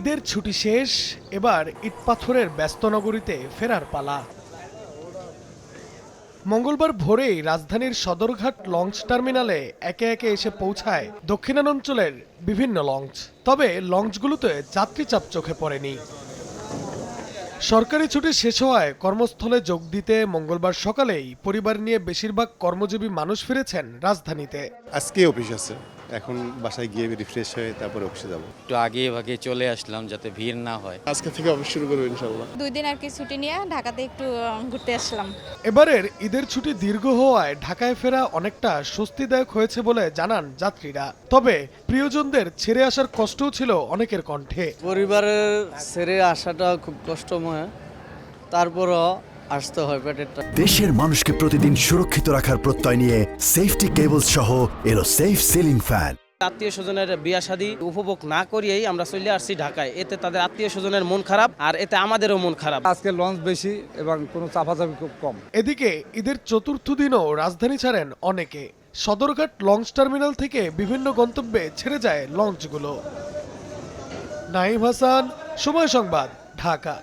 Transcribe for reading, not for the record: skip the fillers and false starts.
ঈদের ছুটি শেষ, এবার ইটপাথরের ব্যস্ত নগরীতে ফেরার পালা। মঙ্গলবার ভোরেই রাজধানীর সদরঘাট লঞ্চ টার্মিনালে একে একে এসে পৌঁছায় দক্ষিণাঞ্চলের বিভিন্ন লঞ্চ। তবে লঞ্চগুলোতে যাত্রী চাপ চোখে পড়েনি। সরকারি ছুটি শেষ হওয়ায় কর্মস্থলে যোগ দিতে মঙ্গলবার সকালেই পরিবার নিয়ে বেশিরভাগ কর্মজীবী মানুষ ফিরেছেন রাজধানীতে। আজকে অফিস আছে, এখন বাসায় গিয়ে রিফ্রেশ হয়ে তারপরে অফিসে যাব। একটু আগে ভাগে চলে আসলাম যাতে ভিড় না হয়। আজকে থেকে অফিস শুরু করবো ইনশাআল্লাহ। 2 দিন আর কি ছুটি নিয়ে ঢাকাতে একটু ঘুরতে আসলাম। এবারের ঈদের ছুটি দীর্ঘ হওয়ায় ঢাকায় ফেরা অনেকটা স্বস্তিদায়ক হয়েছে বলে জানান যাত্রীরা। তবে প্রিয়জনদের ছেড়ে আসার কষ্টও ছিল অনেকের কণ্ঠে। পরিবারের ছেড়ে আসাটা খুব কষ্টময়, তারপরও আসতে হয় পেটের। দেশের মানুষকে প্রতিদিন সুরক্ষিত রাখার প্রত্যয় নিয়ে সেফটি কেবলস সহ এলো সেফ সিলিং ফ্যান। আত্মীয় স্বজনের বিয়া শাদী উপভোগ না করিয়েই আমরা চলে আসছি ঢাকায়। এতে তাদের আত্মীয় স্বজনের মন খারাপ, আর এতে আমাদেরও মন খারাপ। আজকে লঞ্চ বেশি এবং কোনো চাপাচাপি খুব কম। এদিকে ঈদের চতুর্থ দিনও রাজধানী ছাড়েন অনেকে। সদরঘাট লঞ্চ টার্মিনাল থেকে বিভিন্ন গন্তব্যে ছেড়ে যায় লঞ্চগুলো। নাঈম হাসান, সময় সংবাদ, ঢাকা।